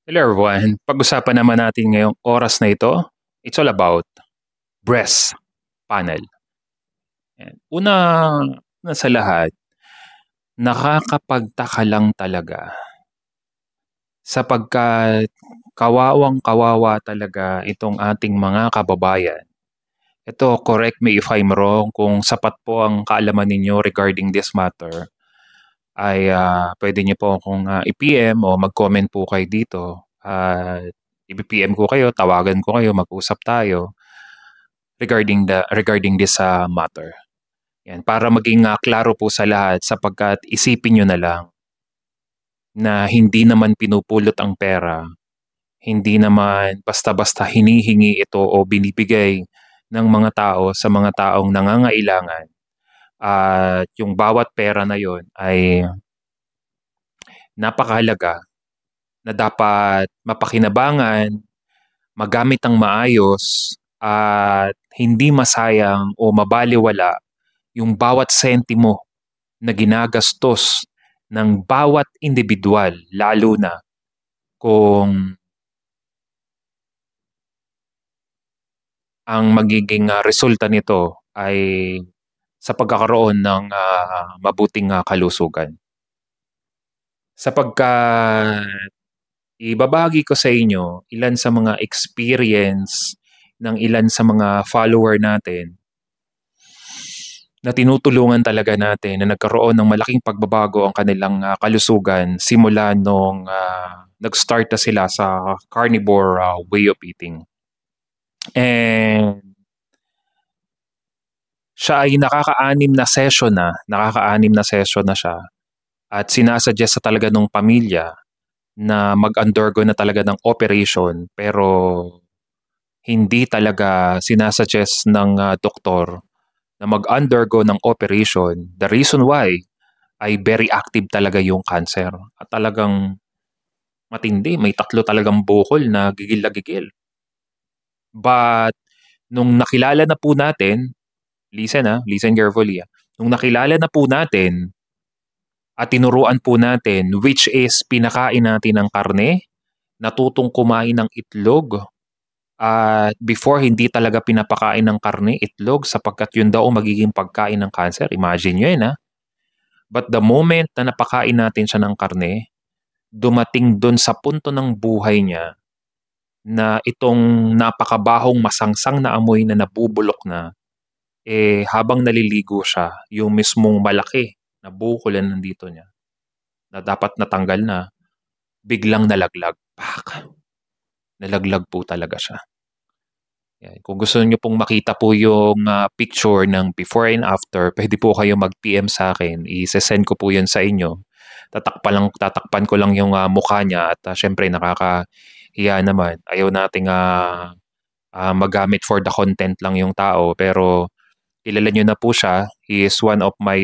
Hello everyone. Pag-usapan naman natin ngayong oras na ito, it's all about breast panel. Yan. Una sa lahat, nakakapagtaka lang talaga sapagkat kawawang-kawawa talaga itong ating mga kababayan. Ito, correct me if I'm wrong, kung sapat po ang kaalaman ninyo regarding this matter, ay pwede niyo po akong i-PM o mag-comment po kayo dito. I-PM ko kayo, tawagan ko kayo, mag-usap tayo regarding this matter. Yan, para maging klaro po sa lahat sapagkat isipin nyo na lang na hindi naman pinupulot ang pera, hindi naman basta-basta hinihingi ito o binibigay ng mga tao sa mga taong nangangailangan. At yung bawat pera na yon ay napakahalaga na dapat mapakinabangan, magamit ang maayos, at hindi masayang o mabaliwala yung bawat sentimo na ginagastos ng bawat individual, lalo na kung ang magiging resulta nito ay sa pagkakaroon ng mabuting kalusugan. Sapagkat ibabahagi ko sa inyo ilan sa mga experience ng ilan sa mga follower natin na tinutulungan talaga natin na nagkaroon ng malaking pagbabago ang kanilang kalusugan simula nung nag-start na sila sa carnivore way of eating. And siya ay nakaka-anim na session na siya at sinasuggest sa talaga ng pamilya na mag-undergo na talaga ng operation, pero hindi talaga sinasuggest ng doktor na mag-undergo ng operation. The reason why ay very active talaga yung cancer. At talagang matindi. May 3 talagang bukol na gigil na gigil. But nung nakilala na po natin, listen carefully. Nung nakilala na po natin at tinuruan po natin, which is pinakain natin ng karne, natutong kumain ng itlog, at before hindi talaga pinapakain ng karne, itlog, sapagkat yun daw magiging pagkain ng cancer. Imagine nyo yun But the moment na napakain natin siya ng karne, dumating dun sa punto ng buhay niya na itong napakabahong masangsang na amoy na nabubulok na, habang naliligo siya, yung mismong malaki na bukol na nandito niya, na dapat natanggal na, biglang nalaglag. Pak! Nalaglag po talaga siya. Yan. Kung gusto niyo pong makita po yung picture ng before and after, pwede po kayo mag-PM sa akin. I-send ko po yun sa inyo. Tatakpan ko lang yung mukha niya at syempre nakakahiya naman. Ayaw nating magamit for the content lang yung tao, pero kilala niyo na po siya. He is one of my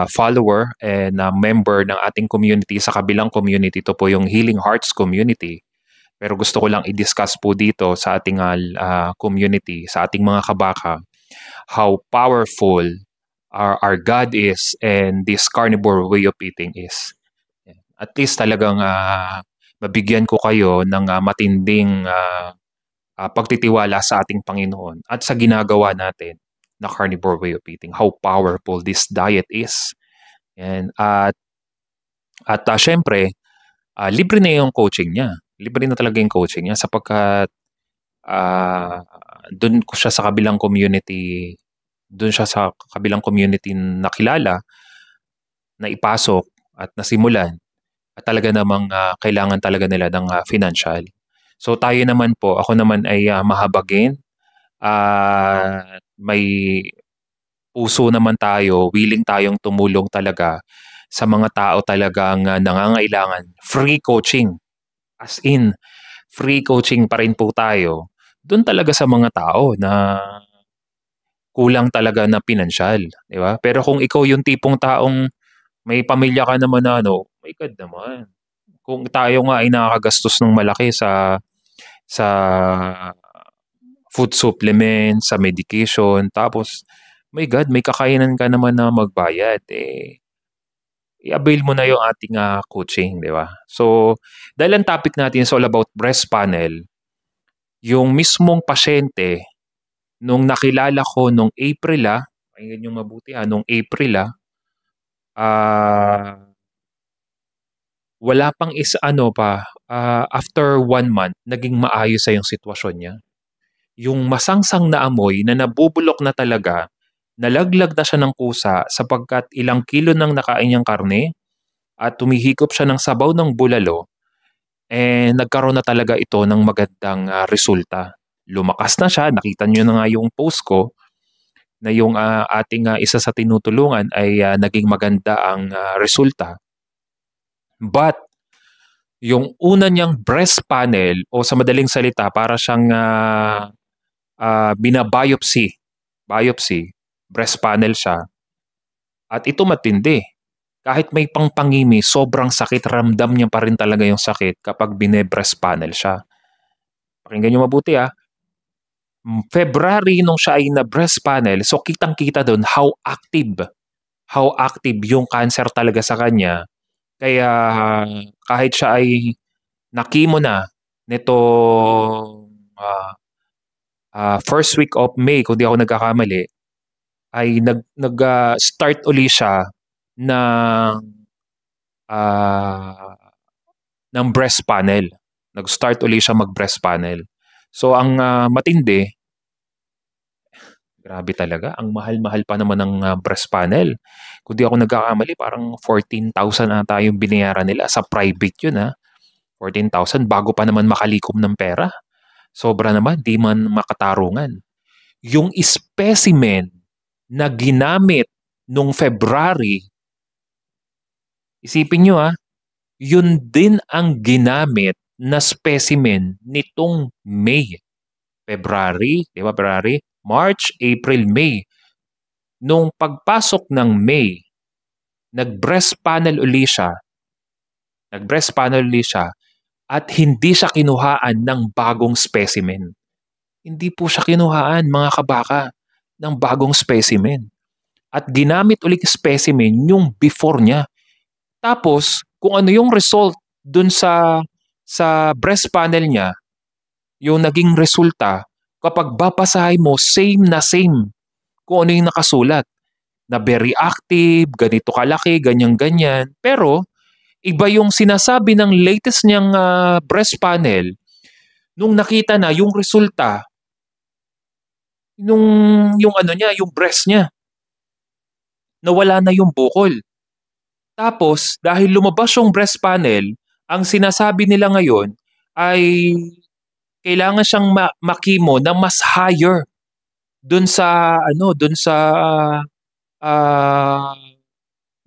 follower and member ng ating community sa kabilang community. Ito po yung Healing Hearts community. Pero gusto ko lang i-discuss po dito sa ating community, sa ating mga kabaka, how powerful our God is and this carnivore way of eating is. At least talagang mabigyan ko kayo ng matinding pagtitiwala sa ating Panginoon at sa ginagawa natin na carnivore way of eating, how powerful this diet is. At syempre, libre na yung coaching niya. Libre na talaga yung coaching niya sapagkat doon siya sa kabilang community nakilala, na ipasok at nasimulan, at talaga namang kailangan talaga nila ng financial. So tayo naman po, ako naman ay mahabagin, may puso naman tayo, willing tayong tumulong talaga sa mga tao talagang nangangailangan. Free coaching. As in, free coaching pa rin po tayo doon talaga sa mga tao na kulang talaga na pinansyal, di ba? Pero kung ikaw yung tipong taong may pamilya ka naman na my God naman. Kung tayo nga ay nakakagastos ng malaki sa food supplement, sa medication, tapos my God, may kakainan ka naman na magbayad, i-avail mo na yung ating coaching, di ba? So, dahil ang topic natin is all about breast panel, yung mismong pasyente, nung nakilala ko nung April, pakinggan yung mabuti nung April, wala pang after 1 month, naging maayos sa yung sitwasyon niya. Yung masangsang na amoy na nabubulok na talaga, nalaglag na siya ng kusa sapagkat ilang kilo nang nakain niyang karne at tumihikop siya ng sabaw ng bulalo, nagkaroon na talaga ito ng magandang resulta. Lumakas na siya, nakita niyo na nga yung post ko na yung ating isa sa tinutulungan ay naging maganda ang resulta. But yung una niyang breast panel o sa madaling salita para siyang binabiopsy, breast panel siya. At ito matindi. Kahit may pangpangimi, sobrang sakit, ramdam niya pa rin talaga yung sakit kapag bine-breast panel siya. Pakinggan niyo mabuti February nung siya ay na breast panel, so kitang-kita doon how active yung cancer talaga sa kanya. Kaya kahit siya ay na-chemo na nito first week of May, kung di ako nagkakamali, ay nag-start uli siya ng breast panel. Nag-start uli siya mag-breast panel. So ang matindi, grabe talaga, ang mahal-mahal pa naman ng breast panel. Kung di ako nagkakamali, parang 14,000 ata yung binayaran nila. Sa private yun 14,000 bago pa naman makalikom ng pera. Sobra naman, di man makatarungan. Yung specimen na ginamit nung February, isipin nyo yun din ang ginamit na specimen nitong May. February, di ba February? March, April, May. Nung pagpasok ng May, nag-breast panel uli siya at hindi siya kinuhaan ng bagong specimen. Hindi po siya kinuhaan, mga kabaka, ng bagong specimen. At ginamit ulit specimen yung before niya. Tapos, kung ano yung result dun sa breast panel niya, yung naging resulta, kapag babasahin mo, same na same kung ano yung nakasulat. Na very active, ganito kalaki, ganyan-ganyan. Pero, iba yung sinasabi ng latest niyang breast panel nung nakita na yung resulta, yung breast niya, nawala na yung bukol. Tapos, dahil lumabas yung breast panel, ang sinasabi nila ngayon ay kailangan siyang makimo na mas higher dun sa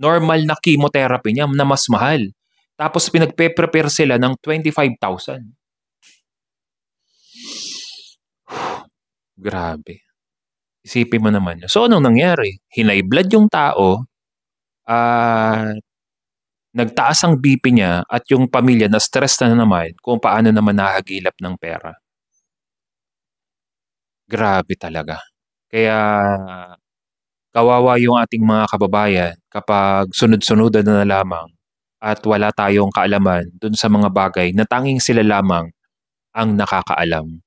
normal na chemotherapy niya na mas mahal. Tapos pinagpe-prepare sila ng 25,000. Grabe. Isipin mo naman yun. So anong nangyari? Hinay blood yung tao, nagtaas ang BP niya at yung pamilya na stress na naman kung paano naman nakahagilap ng pera. Grabe talaga. Kaya kawawa yung ating mga kababayan kapag sunod-sunudan na lamang at wala tayong kaalaman dun sa mga bagay na tanging sila lamang ang nakakaalam.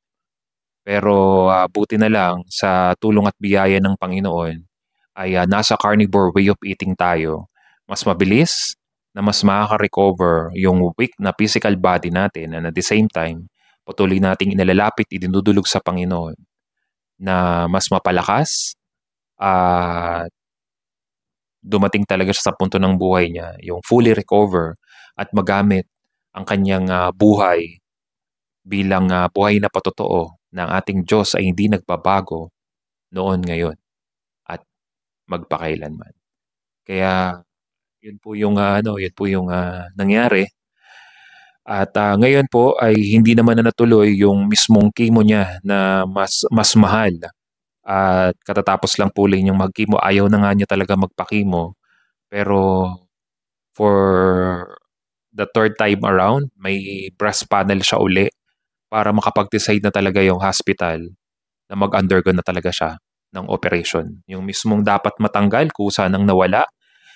Pero buti na lang sa tulong at biyaya ng Panginoon ay nasa carnivore way of eating tayo. Mas mabilis na mas makaka-recover yung weak na physical body natin and at the same time, patuloy nating inalalapit, idinudulog sa Panginoon na mas mapalakas at dumating talaga siya sa punto ng buhay niya, yung fully recover at magamit ang kanyang buhay bilang buhay na patotoo na ang ating Diyos ay hindi nagbabago noon, ngayon at magpakailanman. Kaya yun po yung nangyari. At ngayon po ay hindi naman na natuloy yung mismong chemo niya na mas mahal. At katatapos lang po niyang mag-chemo. Ayaw na nga niya talaga magpa-chemo. Pero for the third time around, may breast panel siya uli para makapag-decide na talaga yung hospital na mag-undergo na talaga siya ng operation. Yung mismong dapat matanggal, kusa nang nawala.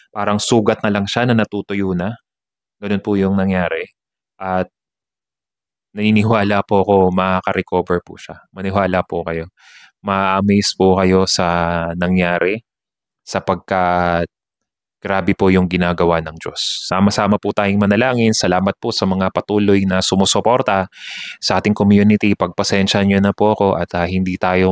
parang sugat na lang siya na natutuyo na, gano'n po yung nangyari at naniniwala po ako makaka-recover po siya. Maniwala po kayo. Ma-a-amaze po kayo sa nangyari sapagkat grabe po yung ginagawa ng Diyos. Sama-sama po tayong manalangin. Salamat po sa mga patuloy na sumusuporta sa ating community. Pagpasensya niyo na po ako at hindi tayo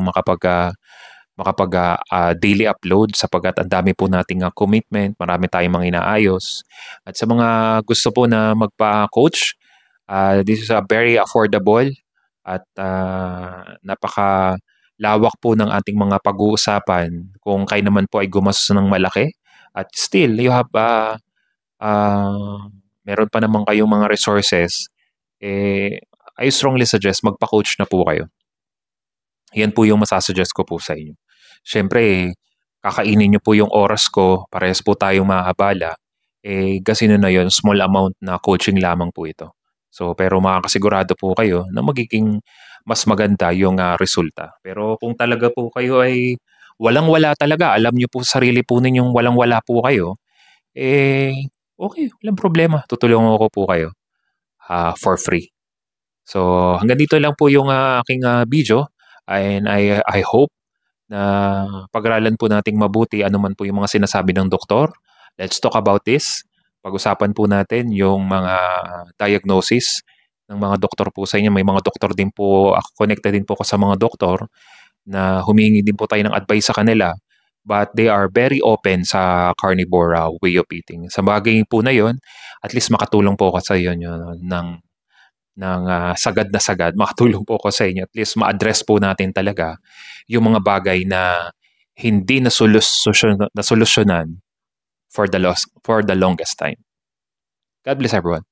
daily upload sapagkat ang dami po nating commitment, marami tayong mga inaayos. At sa mga gusto po na magpa-coach, this is a very affordable at napakalawak po ng ating mga pag-uusapan kung kayo naman po ay gumastos ng malaki at still you have meron pa naman kayong mga resources, I strongly suggest magpa-coach na po kayo. Yan po yung masasuggest ko po sa inyo. Siyempre, kakainin niyo po yung oras ko, parehas po tayong maabala, kasi na yun, small amount na coaching lamang po ito. So, pero makakasigurado po kayo na magiging mas maganda yung resulta. Pero kung talaga po kayo ay walang-wala talaga, alam niyo po sa sarili po ninyong walang-wala po kayo, okay, walang problema. Tutulungan ko po kayo for free. So, hanggang dito lang po yung aking video. And I hope na pag-aralan po nating mabuti ano man po yung mga sinasabi ng doktor. Let's talk about this. Pag-usapan po natin yung mga diagnosis ng mga doktor po sa inyo. May mga doktor din po, connected din po ako sa mga doktor na humingi din po tayo ng advice sa kanila. But they are very open sa carnivore way of eating. Sa bagay po na yon, at least makatulong po ako sa iyo ng sagad na sagad, makatulong po ako sa inyo. At least ma-address po natin talaga yung mga bagay na hindi nasolusyonan for the longest time. God bless everyone.